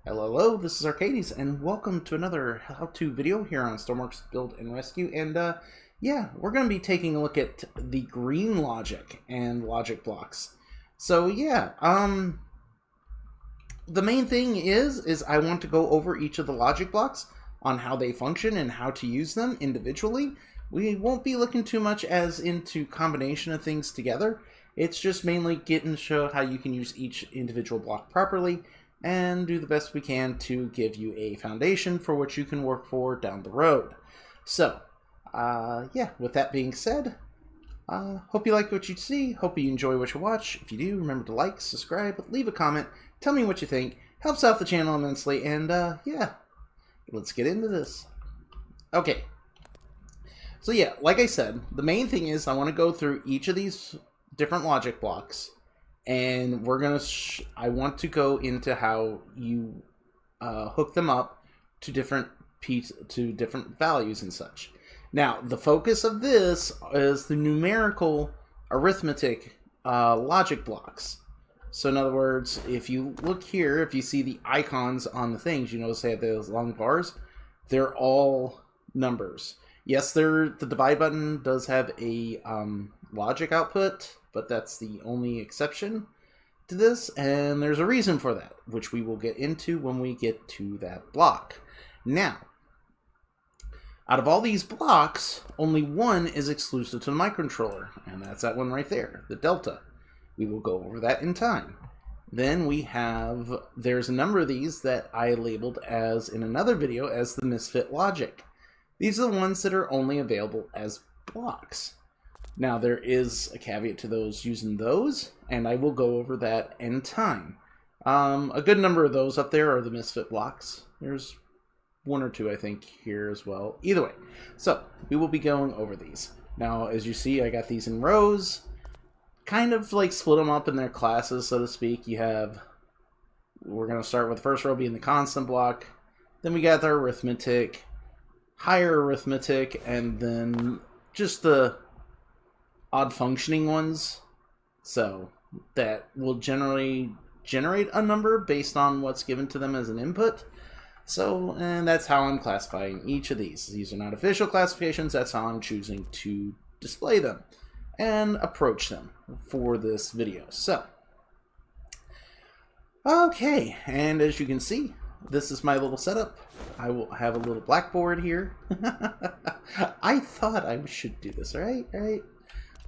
Hello, this is Arcades, and welcome to another how-to video here on Stormworks Build and Rescue. And yeah, we're going to be taking a look at the green logic and logic blocks. So yeah, the main thing is I want to go over each of the logic blocks on how they function and how to use them individually. We won't be looking too much as into combination of things together. It's just mainly getting to show how you can use each individual block properly and do the best we can to give you a foundation for what you can work for down the road. So, yeah, with that being said, hope you like what you see, hope you enjoy what you watch. If you do, remember to like, subscribe, leave a comment, tell me what you think, helps out the channel immensely, and yeah, let's get into this. Okay, so yeah, like I said, the main thing is I want to go through each of these different logic blocks, and we're gonna I want to go into how you hook them up to different values and such. Now, the focus of this is the numerical arithmetic logic blocks. So in other words, if you look here, if you see the icons on the things, you notice they have those long bars. They're all numbers. Yes, the divide button does have a logic output, but that's the only exception to this, and there's a reason for that, which we will get into when we get to that block. Now, out of all these blocks, only one is exclusive to the microcontroller, and that's that one right there, the delta. We will go over that in time. Then there's a number of these that I labeled as, in another video, as the Misfit logic. These are the ones that are only available as blocks. Now, there is a caveat to those using those, and I will go over that in time. A good number of those up there are the Misfit blocks. There's one or two, I think, here as well. Either way, so we will be going over these. Now, as you see, I got these in rows. Kind of like split them up in their classes, so to speak. We're going to start with the first row being the constant block. Then we got the arithmetic, higher arithmetic, and then just the odd functioning ones, so that will generally generate a number based on what's given to them as an input. So, and that's how I'm classifying each of these. These are not official classifications, that's how I'm choosing to display them and approach them for this video. So, okay, and as you can see, this is my little setup. I will have a little blackboard here. I thought I should do this, right?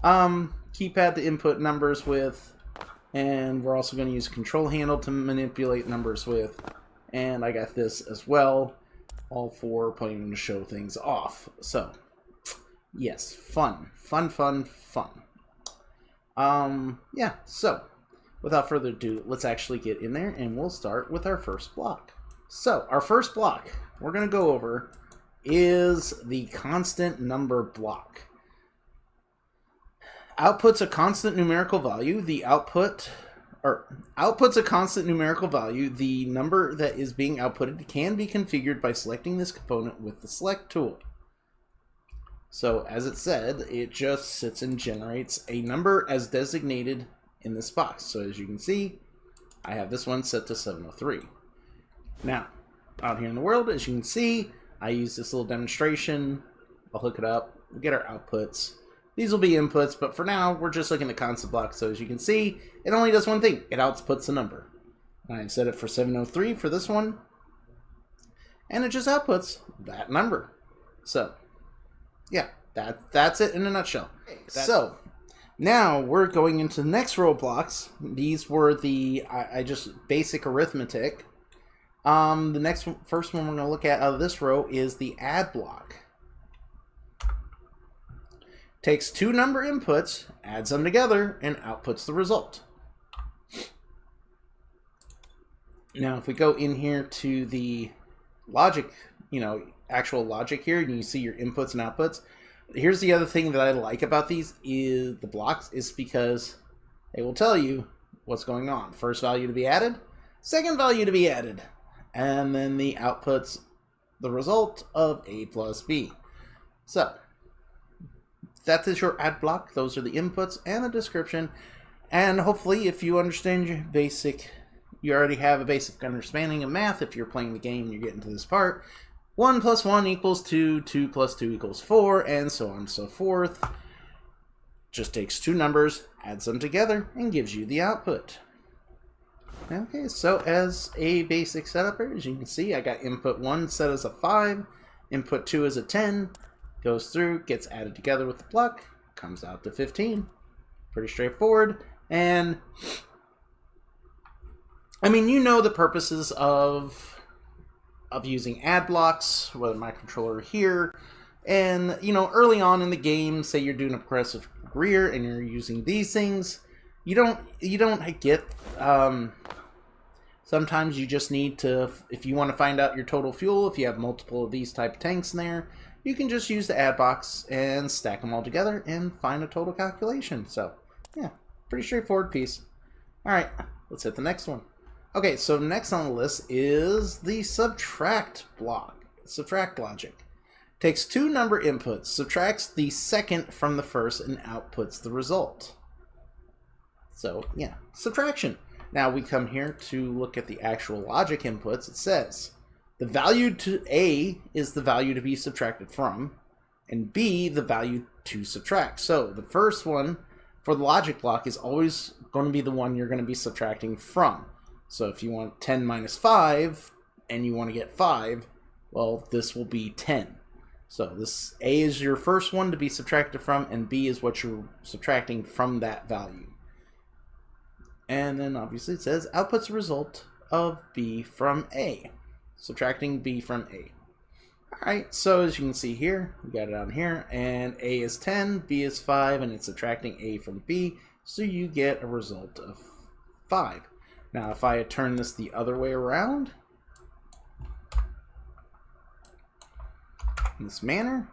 Keypad to input numbers with, and we're also going to use a control handle to manipulate numbers with, and I got this as well, all for playing to show things off. So, yes, fun. Yeah, so, without further ado, let's actually get in there, and we'll start with our first block. So, our first block we're going to go over is the constant number block. Outputs a constant numerical value. Outputs a constant numerical value. The number that is being outputted can be configured by selecting this component with the select tool. So as it said, it just sits and generates a number as designated in this box. So as you can see, I have this one set to 703. Now, out here in the world, as you can see, I use this little demonstration. I'll hook it up. We'll get our outputs. These will be inputs, but for now, we're just looking at constant blocks. So as you can see, it only does one thing. It outputs a number. I've set it for 703 for this one. And it just outputs that number. So, yeah, that's it in a nutshell. So, now we're going into the next row of blocks. These were the just basic arithmetic. The first one we're going to look at out of this row is the add block. Takes two number inputs, adds them together, and outputs the result. Now, if we go in here to the logic, actual logic here, and you see your inputs and outputs, here's the other thing that I like about these is the blocks, is because they will tell you what's going on. First value to be added, second value to be added, and then the outputs the result of A plus B. So, that is your add block. Those are the inputs and the description. And hopefully, if you understand your basic, you already have a basic understanding of math if you're playing the game and you're getting to this part. 1 plus 1 equals 2, 2 plus 2 equals 4, and so on and so forth. Just takes two numbers, adds them together, and gives you the output. Okay, so as a basic setup here, as you can see, I got input 1 set as a 5, input 2 as a 10, goes through, gets added together with the block, comes out to 15. Pretty straightforward. And I mean, you know the purposes of using add blocks, whether microcontroller here, and you know, early on in the game, say you're doing a progressive rear and you're using these things, you don't get sometimes you just need to, if you want to find out your total fuel, if you have multiple of these type of tanks in there, you can just use the add box and stack them all together and find a total calculation. So yeah, pretty straightforward piece. All right, let's hit the next one. Okay, so next on the list is the subtract block. Subtract logic. Takes two number inputs, subtracts the second from the first, and outputs the result. So yeah, subtraction. Now we come here to look at the actual logic inputs. It says the value to A is the value to be subtracted from, and B the value to subtract. So the first one for the logic block is always going to be the one you're going to be subtracting from. So if you want 10 minus 5 and you want to get 5, well, this will be 10. So this A is your first one to be subtracted from, and B is what you're subtracting from that value. And then obviously it says outputs a result of B from A. Subtracting B from A. Alright, so as you can see here, we got it on here, and A is 10, B is 5, and it's subtracting A from B, so you get a result of 5. Now if I turn this the other way around, in this manner,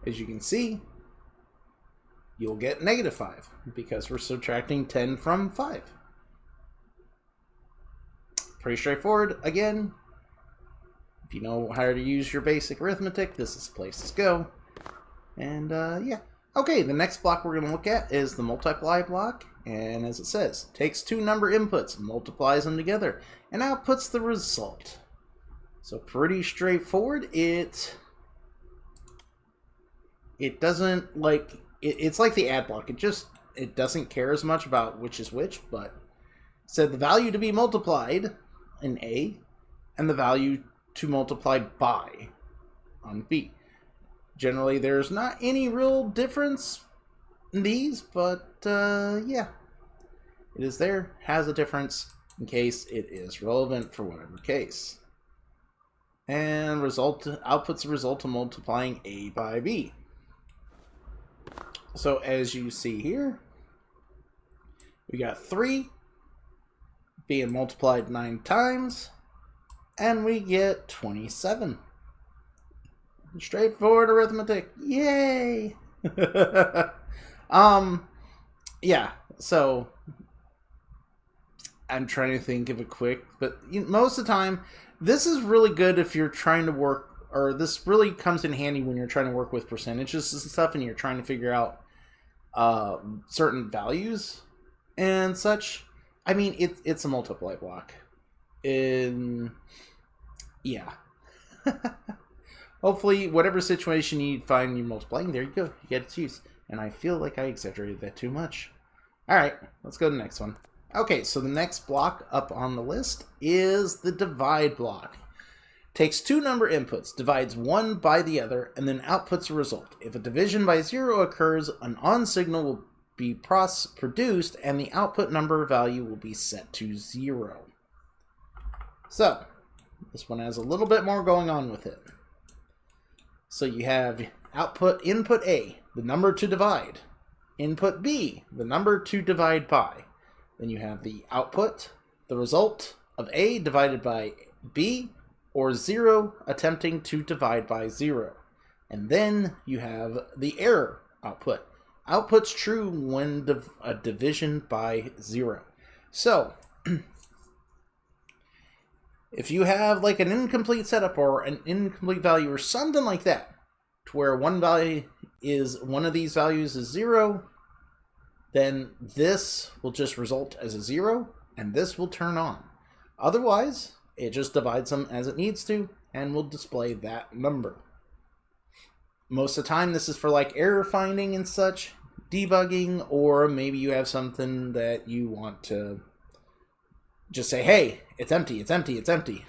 as you can see, you'll get negative 5 because we're subtracting 10 from 5. Pretty straightforward. Again, if you know how to use your basic arithmetic, this is the place to go. And yeah. Okay, the next block we're going to look at is the multiply block. And as it says, takes two number inputs, multiplies them together, and outputs the result. So pretty straightforward. It doesn't like, it's like the add block. It doesn't care as much about which is which, but it said the value to be multiplied in A and the value to multiply by on B. Generally, there's not any real difference in these, but yeah, it is there, has a difference in case it is relevant for whatever case. And outputs a result of multiplying A by B. So as you see here, we got 3 being multiplied 9 times, and we get 27. Straightforward arithmetic. Yay! Yeah, so I'm trying to think of a quick, but most of the time, this is really good if you're trying to work, or this really comes in handy when you're trying to work with percentages and stuff, and you're trying to figure out certain values and such. I mean, it's a multiply block. Yeah. Hopefully, whatever situation you find you're multiplying, there you go. You get its use. And I feel like I exaggerated that too much. Alright, let's go to the next one. Okay, so the next block up on the list is the divide block. Takes two number inputs, divides one by the other, and then outputs a result. If a division by 0 occurs, an on signal will be produced, and the output number value will be set to 0. So, this one has a little bit more going on with it. So you have input A, the number to divide. Input B, the number to divide by. Then you have the output, the result of A divided by B, or 0 attempting to divide by 0. And then you have the error output. Output's true when a division by 0. So, if you have like an incomplete setup or an incomplete value or something like that, to where one of these values is 0, then this will just result as a 0, and this will turn on. Otherwise, it just divides them as it needs to, and will display that number. Most of the time, this is for like error finding and such, debugging, or maybe you have something that you want to just say, hey, it's empty, it's empty, it's empty.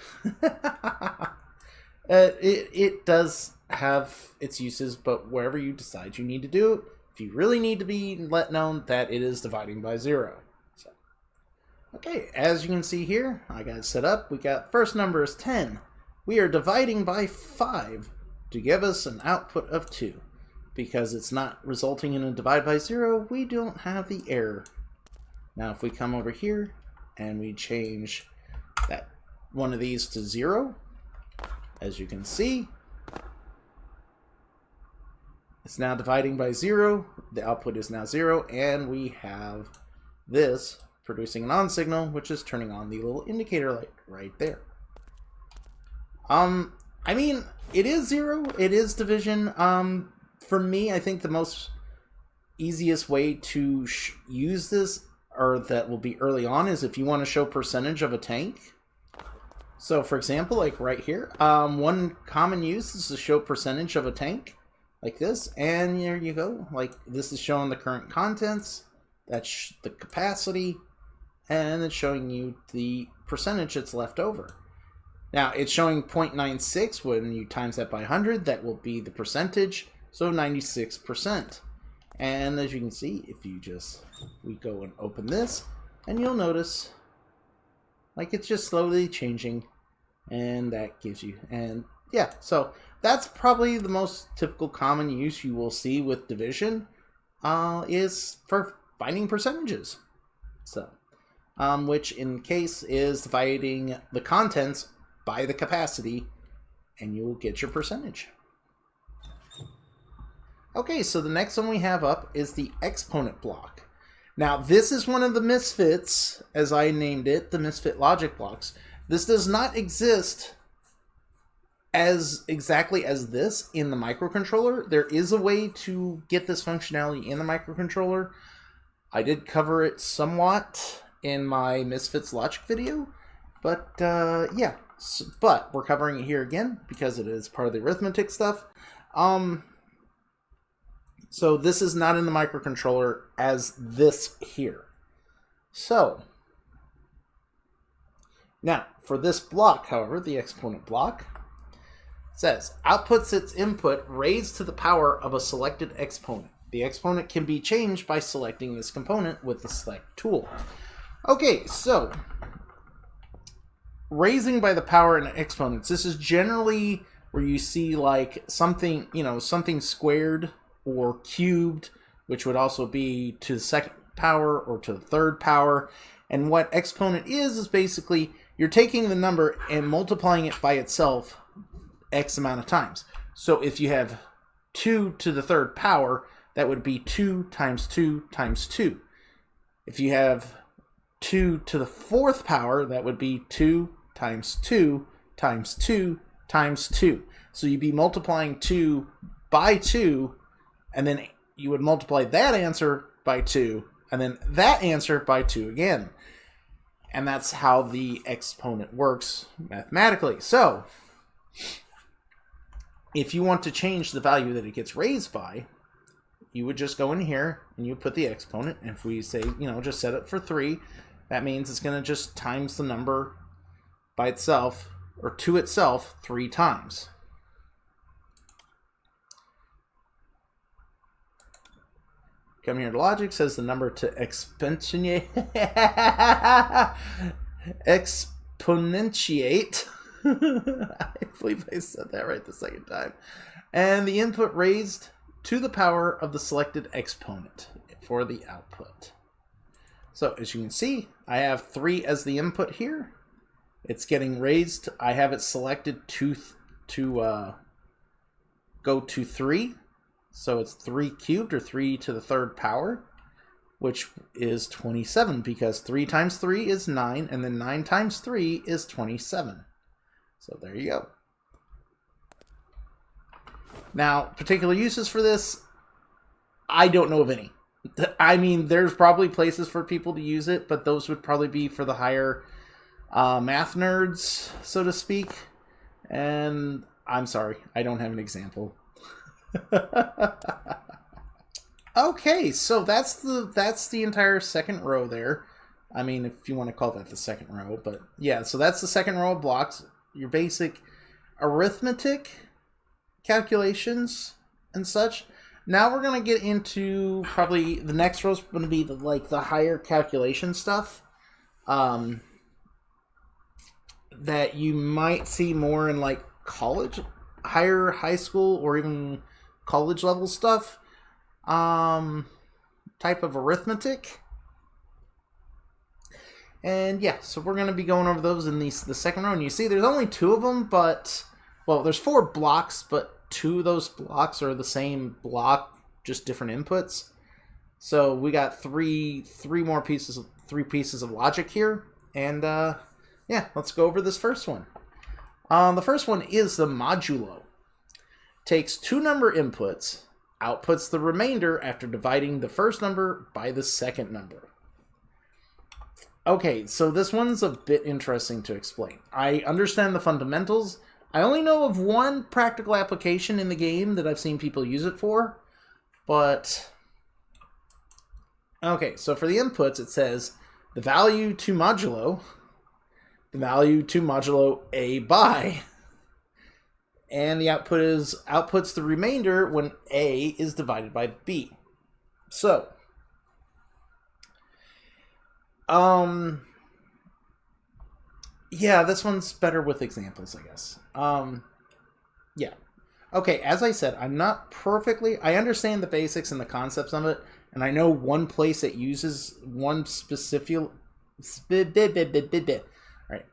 It does have its uses, but wherever you decide you need to do it, if you really need to be let known that it is dividing by 0. So, okay, as you can see here, I got it set up. We got first number is 10. We are dividing by 5 to give us an output of 2. Because it's not resulting in a divide by 0, we don't have the error. Now if we come over here and we change that one of these to 0, as you can see, it's now dividing by 0. The output is now 0, and we have this producing an on signal, which is turning on the little indicator light right there. I mean, it is 0. It is division. For me, I think the most easiest way to use this, or that will be early on, is if you want to show percentage of a tank. So for example, like right here, one common use is to show percentage of a tank, like this, and there you go. Like this is showing the current contents, that's the capacity, and it's showing you the percentage that's left over. Now it's showing 0.96. When you times that by 100, that will be the percentage. So 96%. And as you can see, if we go and open this, and you'll notice, like it's just slowly changing, and that gives you, and yeah, so that's probably the most typical common use you will see with division, is for finding percentages. So, which in case is dividing the contents by the capacity, and you will get your percentage. Okay, so the next one we have up is the exponent block. Now, this is one of the misfits, as I named it, the misfit logic blocks. This does not exist as exactly as this in the microcontroller. There is a way to get this functionality in the microcontroller. I did cover it somewhat in my Misfits logic video, but yeah, but we're covering it here again because it is part of the arithmetic stuff. So this is not in the microcontroller as this here. So now for this block, however, the exponent block says outputs its input raised to the power of a selected exponent. The exponent can be changed by selecting this component with the select tool. Okay, so raising by the power in exponents. This is generally where you see like something, something squared or cubed, which would also be to the second power or to the third power. And what exponent is basically you're taking the number and multiplying it by itself X amount of times. So if you have 2 to the third power, that would be 2 times 2 times 2. If you have 2 to the fourth power, that would be 2 times 2 times 2 times 2. So you'd be multiplying 2 by 2, and then you would multiply that answer by 2, and then that answer by 2 again. And that's how the exponent works mathematically. So if you want to change the value that it gets raised by, you would just go in here and you put the exponent. And if we say, just set it for 3, that means it's going to just times the number by itself, or to itself, 3 times. Come here to logic, says the number to exponentiate. I believe I said that right the second time. And the input raised to the power of the selected exponent for the output. So as you can see, I have 3 as the input here. It's getting raised. I have it selected to go to 3. So it's 3 cubed, or 3 to the third power, which is 27, because 3 times 3 is 9, and then 9 times 3 is 27. So there you go. Now, particular uses for this, I don't know of any. I mean, there's probably places for people to use it, but those would probably be for the higher math nerds, so to speak. And I'm sorry, I don't have an example. Okay, so that's the entire second row there. I mean, if you want to call that the second row, but yeah, so that's the second row of blocks. Your basic arithmetic calculations and such. Now we're going to get into probably the next row is going to be the higher calculation stuff that you might see more in like college, high school, or even college level stuff. Type of arithmetic. And yeah, so we're going to be going over those in the second row. And you see there's only 2 of them, but, well, there's 4 blocks, but 2 of those blocks are the same block, just different inputs. So we got three pieces of logic here. And yeah, let's go over this first one. The first one is the modulo. Takes 2 number inputs, outputs the remainder after dividing the first number by the second number. Okay, so this one's a bit interesting to explain. I understand the fundamentals. I only know of one practical application in the game that I've seen people use it for, but... Okay, so for the inputs it says the value to modulo A by, and the output outputs the remainder when A is divided by B. So, yeah, this one's better with examples, I guess. Yeah. Okay, as I said, I'm not perfectly... I understand the basics and the concepts of it, and I know one place that uses one specific... Alright.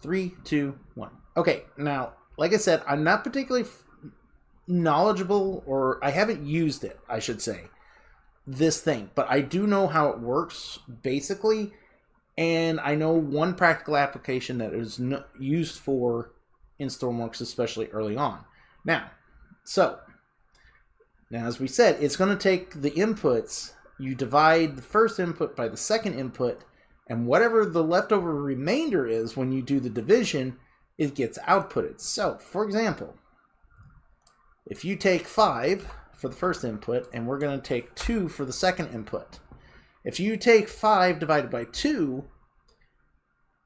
3, 2, 1. Okay, now, like I said, I'm not particularly knowledgeable, or I haven't used it, I should say, this thing, but I do know how it works, basically, and I know one practical application that is used for in Stormworks, especially early on. Now, as we said, it's going to take the inputs, you divide the first input by the second input, and whatever the leftover remainder is when you do the division, it gets outputted. So, for example, if you take 5 for the first input, and we're going to take 2 for the second input. If you take 5 divided by 2,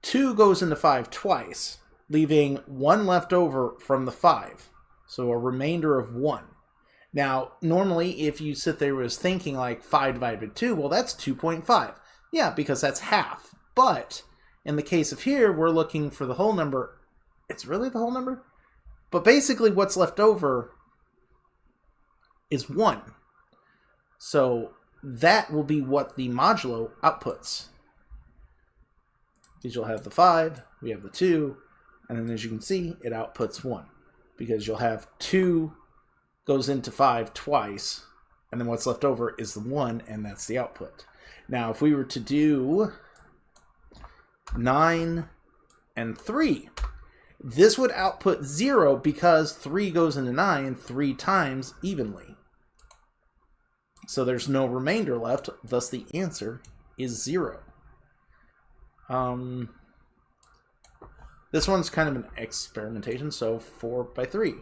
2 goes into 5 twice, leaving 1 left over from the 5. So a remainder of 1. Now, normally, if you sit there was thinking like 5 divided by 2, well, that's 2.5. Yeah, because that's half. But in the case of here, we're looking for the whole number. It's really the whole number? But basically what's left over is 1. So that will be what the modulo outputs. Because you'll have the 5, we have the 2, and then as you can see, it outputs 1. Because you'll have 2 goes into 5 twice, and then what's left over is the 1, and that's the output. Now, if we were to do 9 and 3, this would output 0 because 3 goes into 9 3 times evenly. So there's no remainder left, thus the answer is 0. This one's kind of an experimentation, so 4 by 3.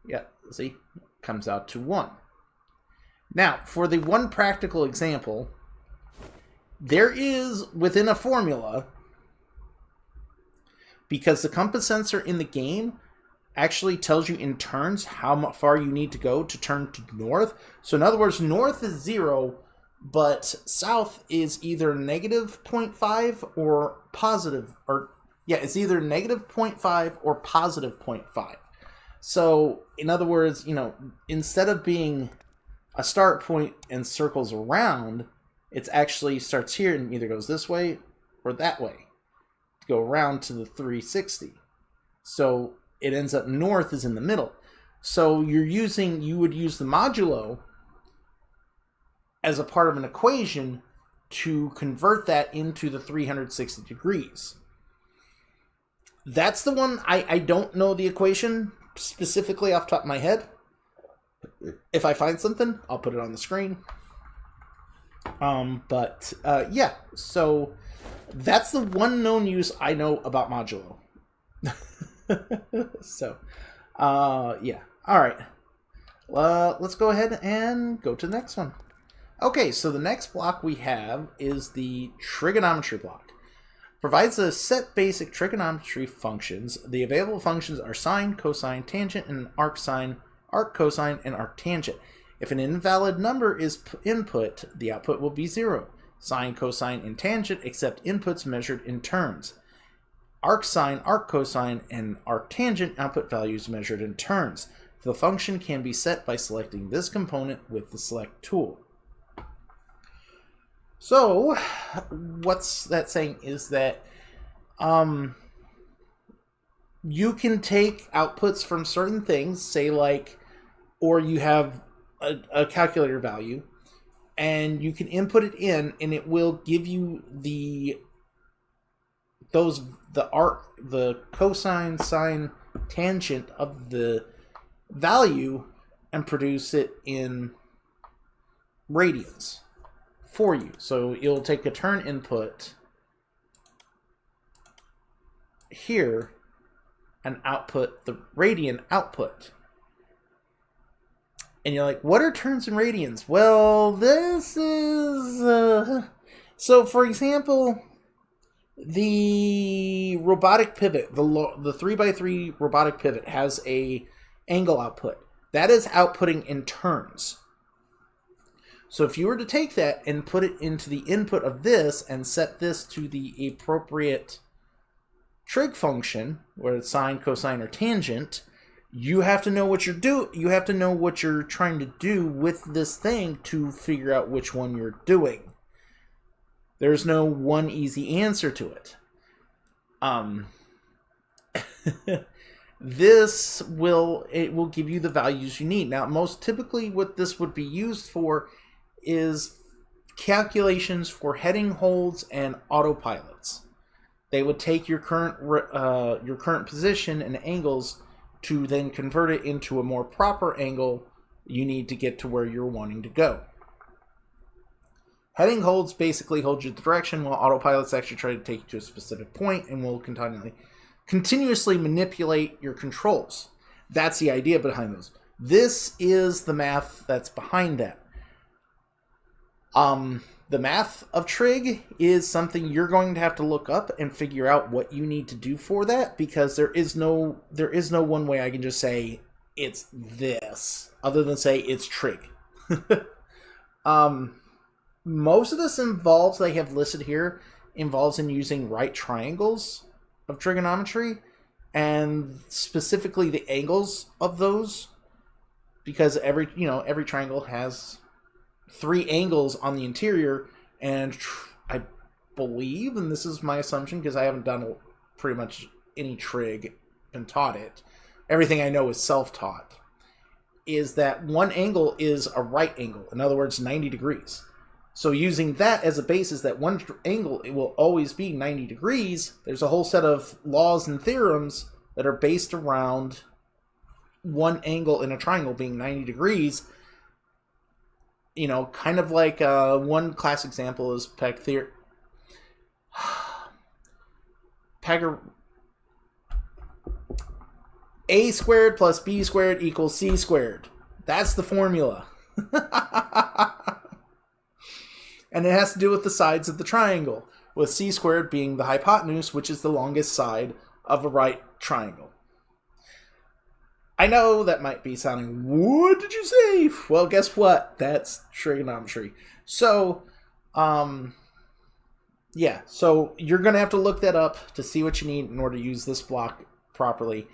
Yeah, see? Comes out to 1. Now, for the one practical example, there is, within a formula, because the compass sensor in the game actually tells you in turns how far you need to go to turn to north. So in other words, north is 0, but south is either negative 0.5 or positive, it's either negative 0.5 or positive 0.5. So in other words, instead of being a start point and circles around, it actually starts here and either goes this way or that way to go around to the 360. So it ends up north is in the middle. So you would use the modulo as a part of an equation to convert that into the 360 degrees. That's the one, I don't know the equation specifically off the top of my head, If I find something, I'll put it on the screen. Yeah, so that's the one known use I know about Modulo. So, yeah. All right. Let's go ahead and go to the next one. Okay, so the next block we have is the trigonometry block. Provides a set basic trigonometry functions. The available functions are sine, cosine, tangent, and arcsine, arccosine, and arctangent. If an invalid number is input, the output will be 0. Sine, cosine, and tangent accept inputs measured in turns. Arcsine, arccosine, and arctangent output values measured in turns. The function can be set by selecting this component with the select tool. So, what's that saying is that you can take outputs from certain things, say like, or you have a calculator value, and you can input it in, and it will give you the cosine, sine, tangent of the value, and produce it in radians for you. So you'll take a turn input here and output the radian output. And you're like, what are turns and radians? Well, this is... So, for example, the robotic pivot, the 3x3 robotic pivot has a angle output. That is outputting in turns. So if you were to take that and put it into the input of this and set this to the appropriate trig function, whether it's sine, cosine, or tangent, you have to know what you have to know what you're trying to do with this thing to figure out which one you're doing. There's no one easy answer to it. This will give you the values you need. Now, most typically what this would be used for is calculations for heading holds and autopilots. They would take your current position and angles to then convert it into a more proper angle you need to get to where you're wanting to go. Heading holds basically hold you the direction, while autopilots actually try to take you to a specific point and will continuously manipulate your controls. That's the idea behind those. This is the math that's behind that. The math of trig is something you're going to have to look up and figure out what you need to do for that, because there is no one way I can just say it's this, other than say it's trig. Most of this involves, they have listed here, involves in using right triangles of trigonometry, and specifically the angles of those, because every triangle has 3 angles on the interior, and I believe, and this is my assumption because I haven't done pretty much any trig and taught it, everything I know is self-taught, is that one angle is a right angle, in other words 90 degrees. So using that as a basis, that one angle, it will always be 90 degrees, there's a whole set of laws and theorems that are based around one angle in a triangle being 90 degrees. You know, kind of like one class example is A squared plus B squared equals C squared. That's the formula. And it has to do with the sides of the triangle, with C squared being the hypotenuse, which is the longest side of a right triangle. I know that might be sounding, what did you say? Well, guess what? That's trigonometry. So, yeah, so you're going to have to look that up to see what you need in order to use this block properly.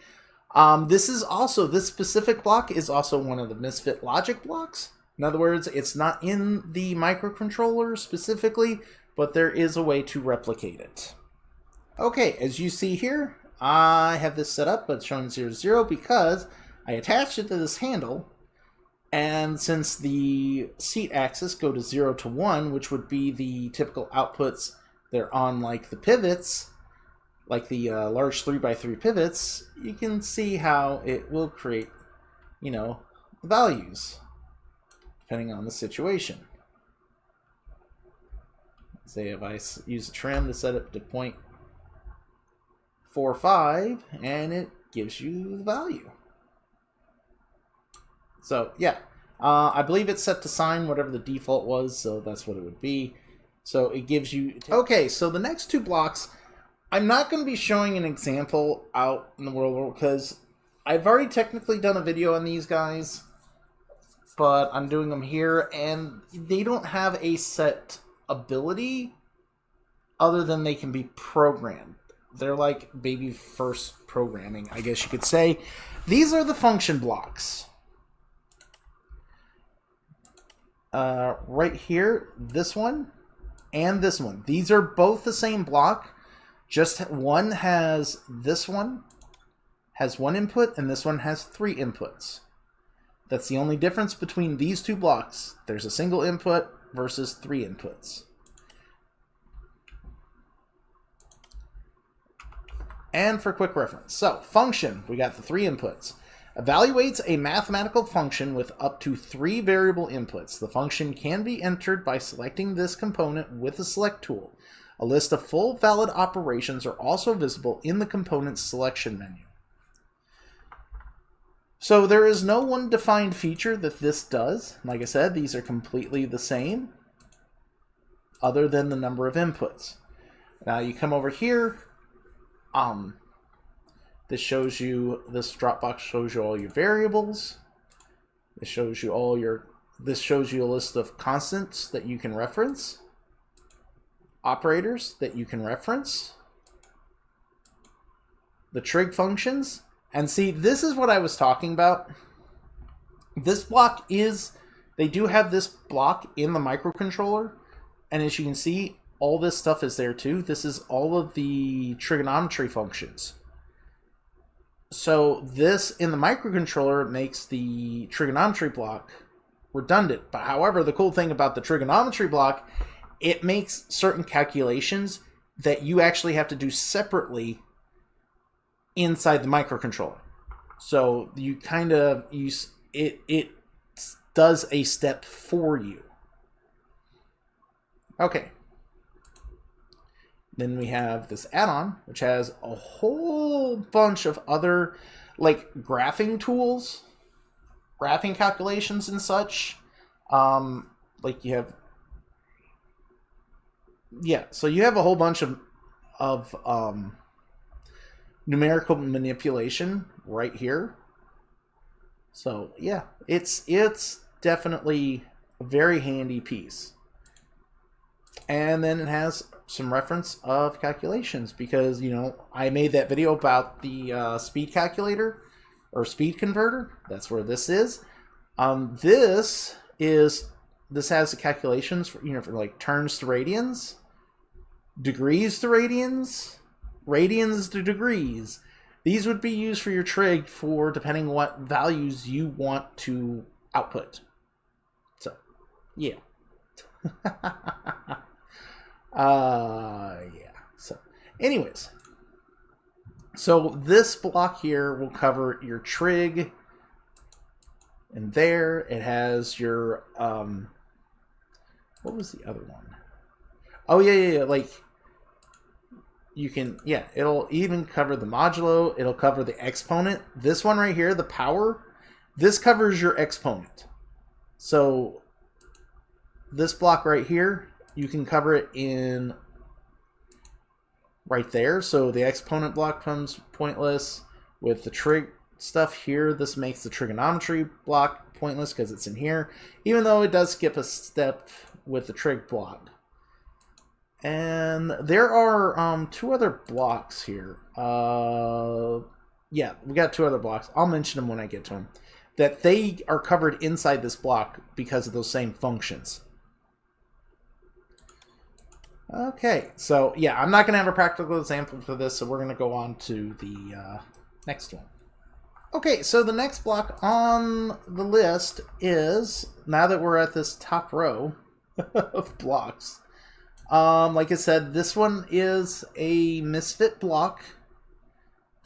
This specific block is also one of the Misfit logic blocks. In other words, it's not in the microcontroller specifically, but there is a way to replicate it. Okay, as you see here, I have this set up, but it's showing 0, 0 because I attached it to this handle, and since the seat axis go to 0 to 1, which would be the typical outputs they're on, like the pivots, like the large 3x3 pivots, you can see how it will create, the values, depending on the situation. Say if I use a trim to set it to 0.45, and it gives you the value. So yeah, I believe it's set to sine, whatever the default was, so that's what it would be. So it gives you... Okay, so the next two blocks, I'm not going to be showing an example out in the world because I've already technically done a video on these guys, but I'm doing them here, and they don't have a set ability other than they can be programmed. They're like baby first programming, I guess you could say. These are the function blocks. Right here, this one and this one. These are both the same block, just one has this one has one input and this one has 3 inputs. That's the only difference between these two blocks. There's a single input versus 3 inputs. And for quick reference, so function, we got the 3 inputs. Evaluates a mathematical function with up to 3 variable inputs. The function can be entered by selecting this component with the select tool. A list of full valid operations are also visible in the component's selection menu. So there is no one defined feature that this does. Like I said, these are completely the same, other than the number of inputs. Now you come over here. This shows you, this drop box shows you all your variables. This shows you all your, this shows you a list of constants that you can reference, operators that you can reference, the trig functions. And see, this is what I was talking about. This block is, they do have this block in the microcontroller. And as you can see, all this stuff is there too. This is all of the trigonometry functions. So this in the microcontroller makes the trigonometry block redundant. But however, the cool thing about the trigonometry block, it makes certain calculations that you actually have to do separately inside the microcontroller. So you kind of use it does a step for you. Okay. Then we have this add-on, which has a whole bunch of other, like, graphing tools, graphing calculations and such. Like you have, yeah. So you have a whole bunch of numerical manipulation right here. So yeah, it's definitely a very handy piece. And then it has some reference of calculations because, you know, I made that video about the speed calculator or speed converter. That's where this is. This has the calculations for, you know, for like turns to radians, degrees to radians, radians to degrees. These would be used for your trig for depending what values you want to output. So, yeah. Yeah. So, anyways. So, this block here will cover your trig. And there, it has your, what was the other one? Oh, yeah. Like, you can, yeah, it'll even cover the modulo. It'll cover the exponent. This one right here, the power, this covers your exponent. So, this block right here, you can cover it in right there. So the exponent block becomes pointless. With the trig stuff here, this makes the trigonometry block pointless because it's in here, even though it does skip a step with the trig block. And there are 2 other blocks here. Yeah, we got 2 other blocks. I'll mention them when I get to them. That they are covered inside this block because of those same functions. Okay, so yeah, I'm not going to have a practical example for this, so we're going to go on to the next one. Okay, so the next block on the list is, now that we're at this top row of blocks, like I said, this one is a Misfit block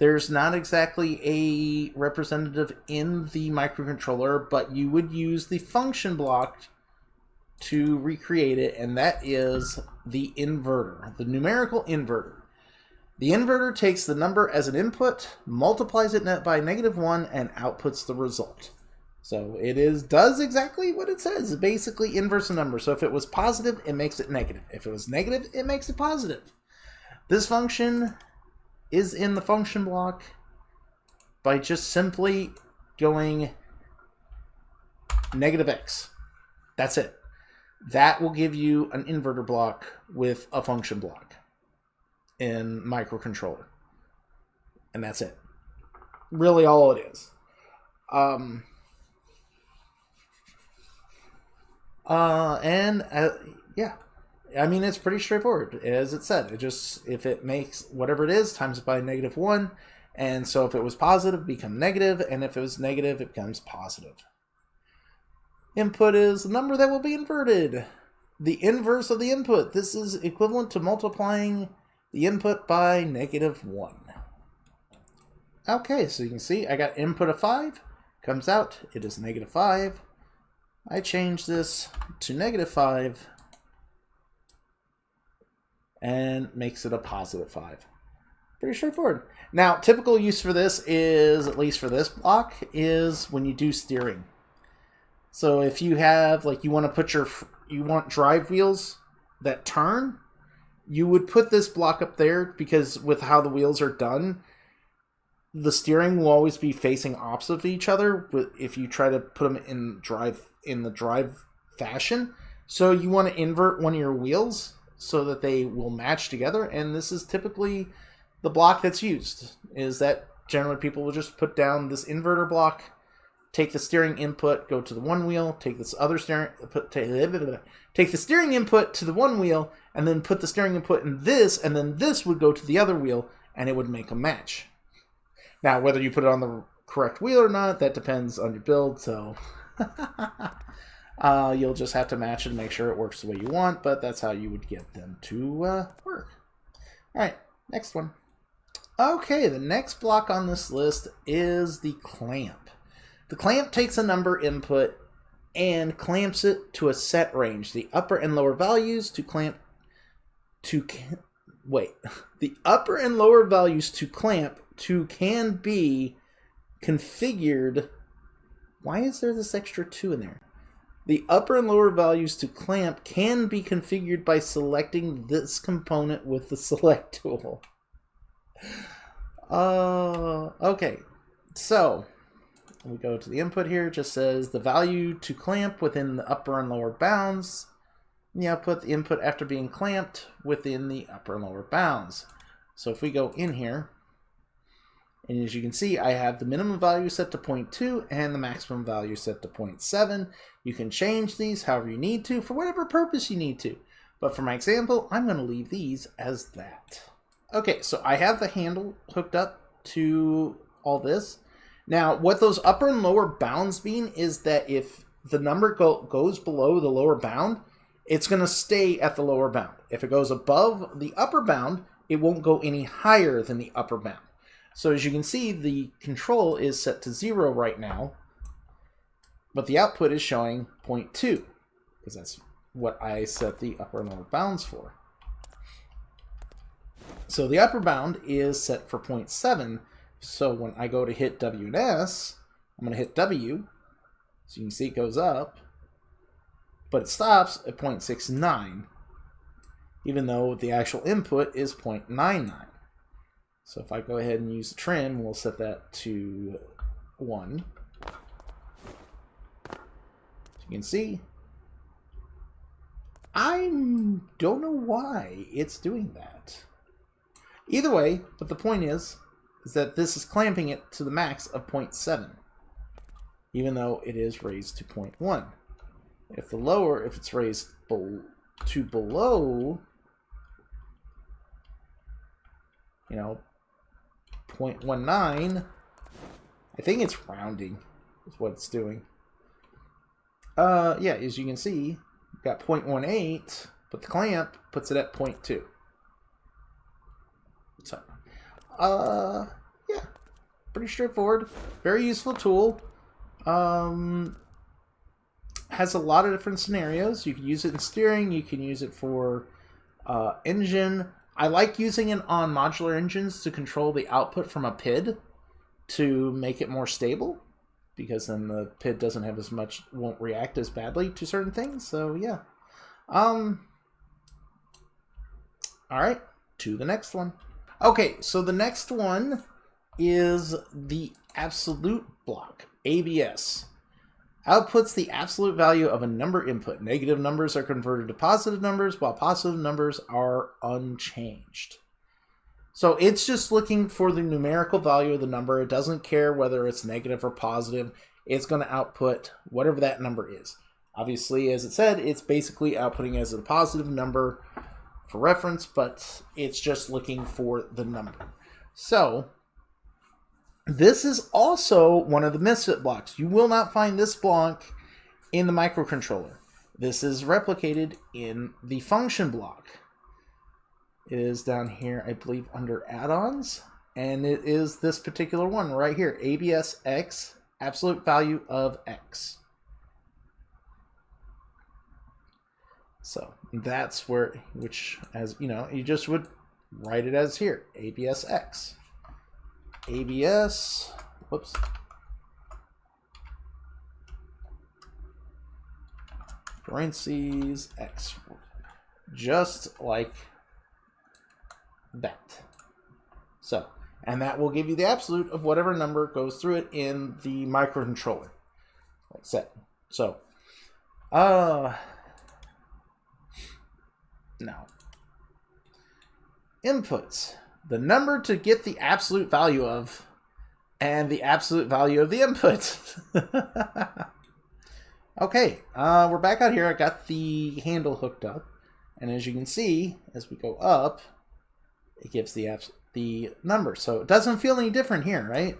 There's not exactly a representative in the microcontroller, but you would use the function block to recreate it, and that is the inverter, the numerical inverter. The inverter takes the number as an input, multiplies it by -1, and outputs the result. So it does exactly what it says. It basically inverts the number. So if it was positive, it makes it negative. If it was negative, it makes it positive. This function is in the function block by just simply going -x. That's it. That will give you an inverter block with a function block in microcontroller. And that's it. Really all it is. Yeah. I mean, it's pretty straightforward. As it said, if it makes whatever it is, times it by -1. And so if it was positive, it becomes negative. And if it was negative, it becomes positive. Input is the number that will be inverted. The inverse of the input. This is equivalent to multiplying the input by -1. Okay, so you can see I got input of 5. Comes out, it is -5. I change this to -5 and makes it a +5. Pretty straightforward. Now, typical use for this is, at least for this block, is when you do steering. So if you have, like, you want drive wheels that turn, you would put this block up there because with how the wheels are done, the steering will always be facing opposite of each other if you try to put them in the drive fashion. So you want to invert one of your wheels so that they will match together, and this is typically the block that's used. Is that generally people will just put down this inverter block, take the steering input, go to the one wheel, take this other take the steering input to the one wheel, and then put the steering input in this, and then this would go to the other wheel, and it would make a match. Now, whether you put it on the correct wheel or not, that depends on your build, so you'll just have to match it and make sure it works the way you want, but that's how you would get them to work. All right, next one. Okay, the next block on this list is the clamp. The clamp takes a number input and clamps it to a set range. The upper and lower values to clamp to the upper and lower values to clamp to can be configured. Why is there this extra 2 in there? The upper and lower values to clamp can be configured by selecting this component with the select tool. Okay, so we go to the input here. It just says the value to clamp within the upper and lower bounds. The output, the input after being clamped within the upper and lower bounds. So if we go in here, and as you can see, I have the minimum value set to 0.2 and the maximum value set to 0.7. You can change these however you need to for whatever purpose you need to. But for my example, I'm going to leave these as that. Okay, so I have the handle hooked up to all this. Now, what those upper and lower bounds mean is that if the number goes below the lower bound, it's going to stay at the lower bound. If it goes above the upper bound, it won't go any higher than the upper bound. So as you can see, the control is set to 0 right now, but the output is showing 0.2, because that's what I set the upper and lower bounds for. So the upper bound is set for 0.7, so when I go to hit W and S, I'm going to hit W, so you can see it goes up, but it stops at 0.69, even though the actual input is 0.99. So if I go ahead and use the trim, we'll set that to 1. As you can see, I don't know why it's doing that. Either way, but the point is that this is clamping it to the max of 0.7, even though it is raised to 0.1. If it's raised to below, 0.19, I think it's rounding is what it's doing. Yeah, as you can see, we've got 0.18, but the clamp puts it at 0.2. So, yeah, pretty straightforward. Very useful tool. Has a lot of different scenarios. You can use it in steering. You can use it for engine. I like using it on modular engines to control the output from a PID to make it more stable, because then the PID doesn't have as much, won't react as badly to certain things. So yeah. All right, to the next one. Okay, so the next one is the absolute block, ABS. Outputs the absolute value of a number input. Negative numbers are converted to positive numbers, while positive numbers are unchanged. So it's just looking for the numerical value of the number. It doesn't care whether it's negative or positive. It's going to output whatever that number is. Obviously, as it said, it's basically outputting as a positive number for reference, but it's just looking for the number. So this is also one of the Misfit blocks. You will not find this block in the microcontroller. This is replicated in the function block. It is down here, I believe, under add-ons, and it is this particular one right here, ABS X, absolute value of X. So that's where, which, as you know, you just would write it as here, ABS X. ABS, whoops. Parentheses X. Just like that. So, and that will give you the absolute of whatever number goes through it in the microcontroller. Like that. So, now, inputs. The number to get the absolute value of, and the absolute value of the input. Okay, we're back out here. I got the handle hooked up, and as you can see, as we go up, it gives the number. So it doesn't feel any different here, right?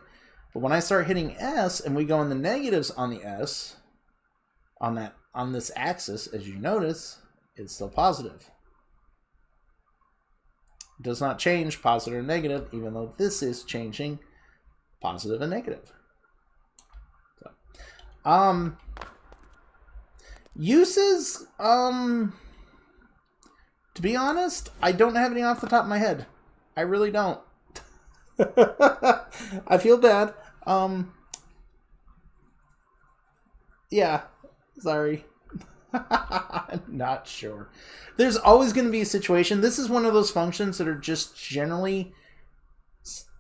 But when I start hitting S and we go in the negatives on the S, on this axis, as you notice, it's still positive. It does not change positive or negative, even though this is changing positive and negative. So, uses, to be honest, I don't have any off the top of my head. I really don't. I feel bad. Yeah, sorry. I'm not sure. There's always going to be a situation. This is one of those functions that are just generally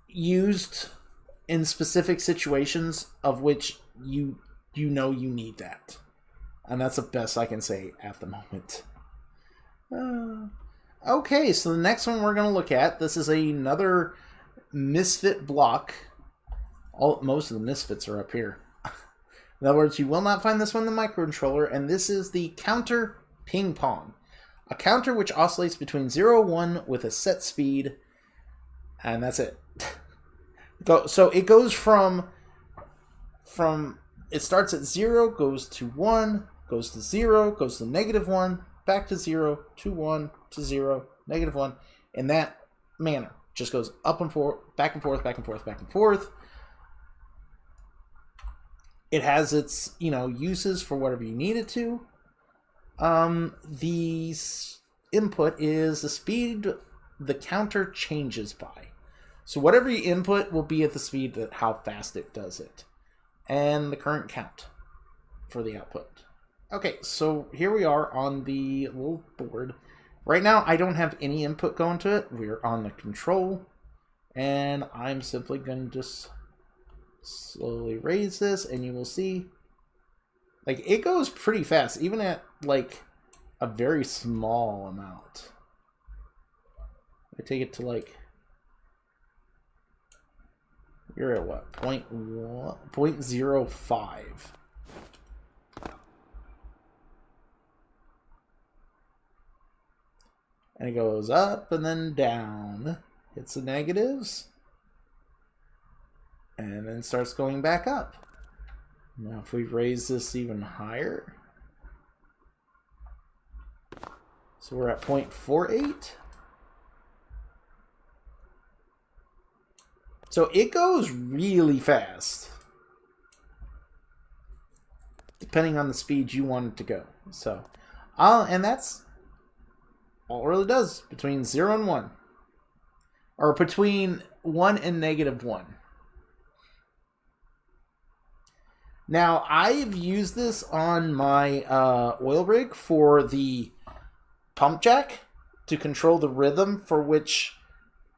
used in specific situations of which you know you need that. And that's the best I can say at the moment. Okay, so the next one we're going to look at, this is another Misfit block. Most of the Misfits are up here. In other words, you will not find this one in the microcontroller, and this is the counter ping pong. A counter which oscillates between 0 and 1 with a set speed, and that's it. So it goes from it starts at 0, goes to 1, goes to 0, goes to -1, back to 0, to 1, to 0, -1, in that manner. Just goes up and forth, back and forth, back and forth, back and forth. It has its, uses for whatever you need it to. The input is the speed the counter changes by. So whatever you input will be at the speed that how fast it does it. And the current count for the output. Okay, so here we are on the little board. Right now, I don't have any input going to it. We're on the control. And I'm simply going to just slowly raise this, and you will see, like, it goes pretty fast, even at, like, a very small amount. I take it to, like, you're at what, 0.05. And it goes up and then down, hits the negatives, and then starts going back up. Now if we raise this even higher, so we're at 0.48. So it goes really fast, depending on the speed you want it to go. So, and that's all it really does, between 0 and 1. Or between 1 and -1. Now, I've used this on my oil rig for the pump jack to control the rhythm for which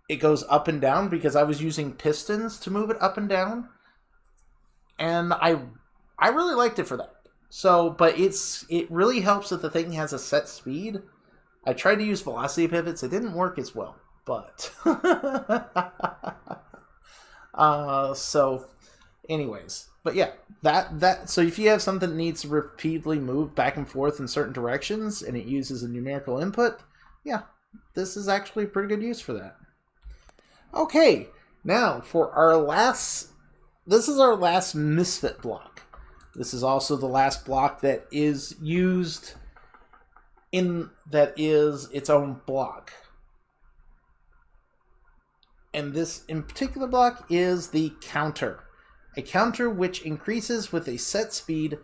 it goes up and down, because I was using pistons to move it up and down. And I really liked it for that. So, but it really helps that the thing has a set speed. I tried to use velocity pivots. It didn't work as well, but so anyways, but yeah, that so if you have something that needs to repeatedly move back and forth in certain directions and it uses a numerical input, yeah, this is actually a pretty good use for that. Okay, now for our last, this is our last Misfit block. This is also the last block that is used that is its own block. And this in particular block is the counter. A counter which increases with a set speed,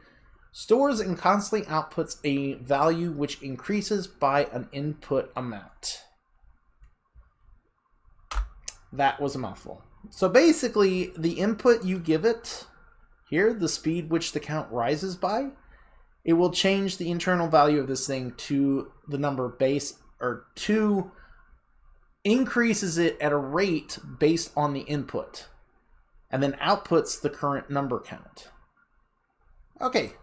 stores and constantly outputs a value which increases by an input amount. That was a mouthful. So basically, the input you give it, here, the speed which the count rises by, it will change the internal value of this thing to the number base, or to increases it at a rate based on the input, and then outputs the current number count. Okay,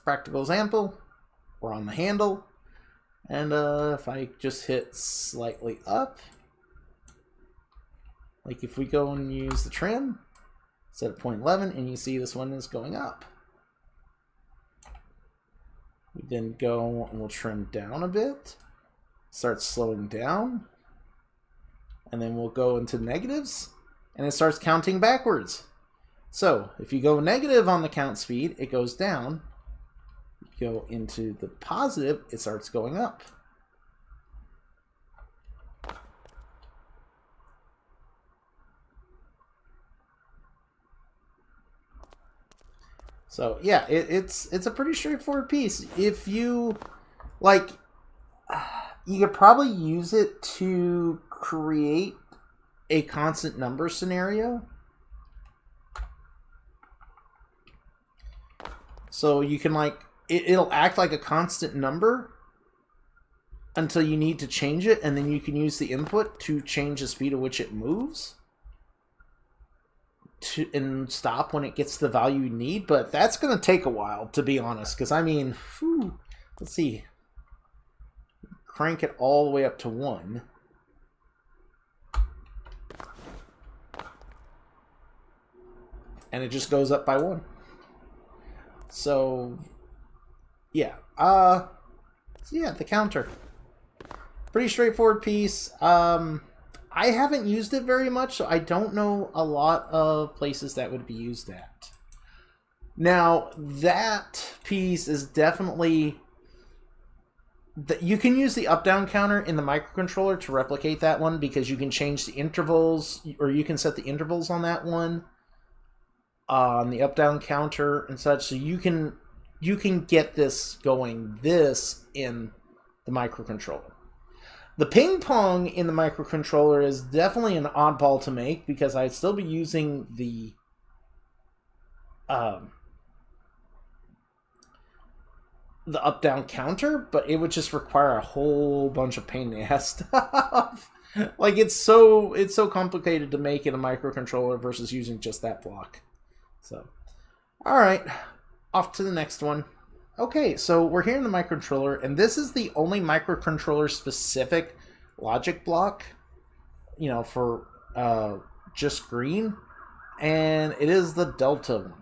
practical example, we're on the handle, and if I just hit slightly up, like if we go and use the trim, set at 0.11, and you see this one is going up. We then go and we'll trim down a bit, start slowing down, and then we'll go into negatives, and it starts counting backwards. So if you go negative on the count speed, it goes down. You go into the positive, it starts going up. So yeah, it's a pretty straightforward piece. If you like, you could probably use it to create a constant number scenario. So you can like, it'll act like a constant number until you need to change it, and then you can use the input to change the speed at which it moves. And stop when it gets the value you need, but that's going to take a while, to be honest, because I mean, let's see, crank it all the way up to 1, and it just goes up by 1. So yeah, the counter, pretty straightforward piece. I haven't used it very much, so I don't know a lot of places that would be used at. Now, that piece is definitely... You can use the up-down counter in the microcontroller to replicate that one, because you can change the intervals, or you can set the intervals on that one, on the up-down counter and such, so you can get this going, this in the microcontroller. The ping pong in the microcontroller is definitely an oddball to make, because I'd still be using the up-down counter, but it would just require a whole bunch of pain in the ass stuff. Like, it's so complicated to make in a microcontroller versus using just that block. So, all right, off to the next one. Okay, so we're here in the microcontroller, and this is the only microcontroller-specific logic block, you know, for just green, and it is the delta one.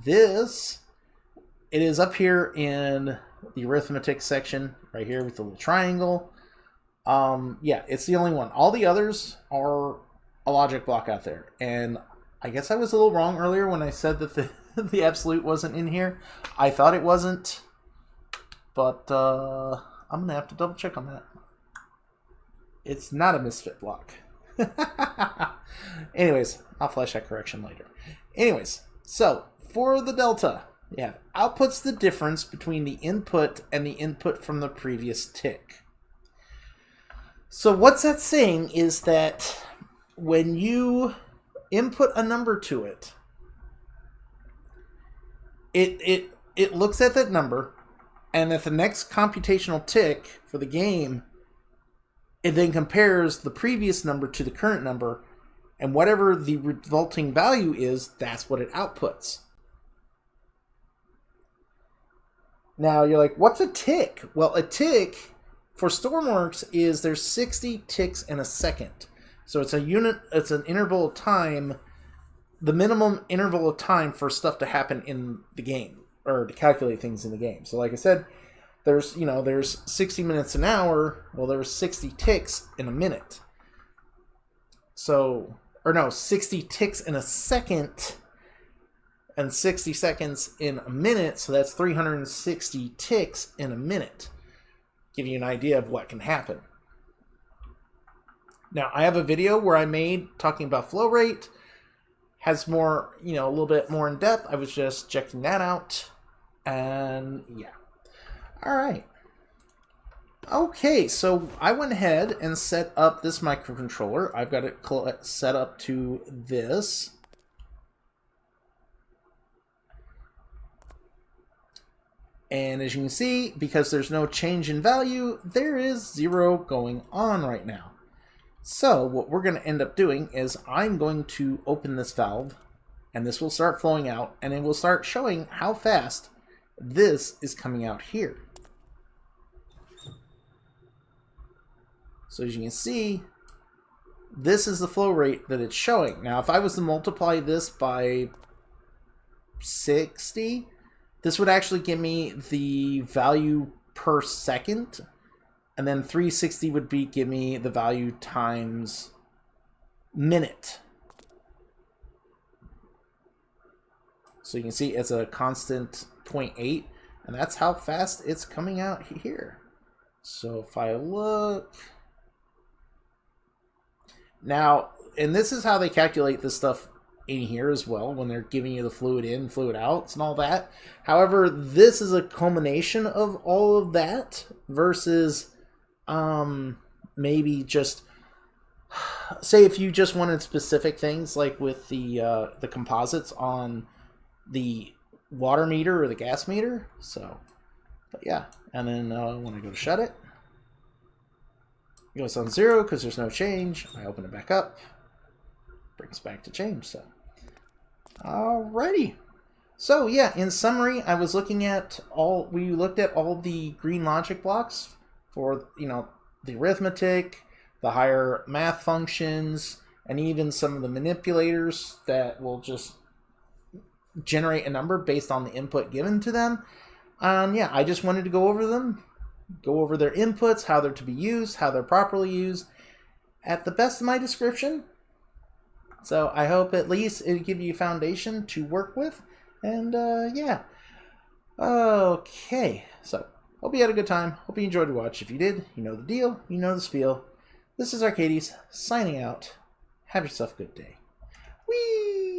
It is up here in the arithmetic section, right here with the little triangle. Yeah, it's the only one. All the others are a logic block out there, and I guess I was a little wrong earlier when I said that the absolute wasn't in here. I thought it wasn't, but I'm gonna have to double check on that. It's not a Misfit block. Anyways, I'll flash that correction later. Anyways, so for the delta, yeah, output's the difference between the input and the input from the previous tick. So what's that saying is that when you input a number to it, it looks at that number, and at the next computational tick for the game, it then compares the previous number to the current number, and whatever the resulting value is, that's what it outputs. Now you're like, what's a tick? Well, a tick for Stormworks is there's 60 ticks in a second. So it's an interval of time, the minimum interval of time for stuff to happen in the game, or to calculate things in the game. So like I said, there's 60 minutes an hour. Well, there's 60 ticks in a minute. So, 60 ticks in a second and 60 seconds in a minute. So that's 360 ticks in a minute. Give you an idea of what can happen. Now, I have a video where I made talking about flow rate. Has more, a little bit more in depth. I was just checking that out. And yeah. All right. Okay, so I went ahead and set up this microcontroller. I've got it set up to this. And as you can see, because there's no change in value, there is 0 going on right now. So what we're going to end up doing is I'm going to open this valve, and this will start flowing out, and it will start showing how fast this is coming out here. So as you can see, this is the flow rate that it's showing. Now, if I was to multiply this by 60, this would actually give me the value per second. And then 360 would give me the value times minute. So you can see it's a constant 0.8, and that's how fast it's coming out here. So if I look now, and this is how they calculate this stuff in here as well, when they're giving you the fluid in, fluid out, and all that. However, this is a culmination of all of that versus maybe just say if you just wanted specific things like with the composites on the water meter or the gas meter. So, but yeah, and then when I go to shut it, it goes on 0 because there's no change. I open it back up, brings back to change. So, alrighty. So yeah, in summary, I was looking at we looked at all the green logic blocks for, the arithmetic, the higher math functions, and even some of the manipulators that will just generate a number based on the input given to them. Yeah, I just wanted to go over them, go over their inputs, how they're to be used, how they're properly used, at the best of my description. So I hope at least it'll give you a foundation to work with. And yeah. Okay, so hope you had a good time. Hope you enjoyed the watch. If you did, you know the deal. You know the spiel. This is Arcades signing out. Have yourself a good day. Whee!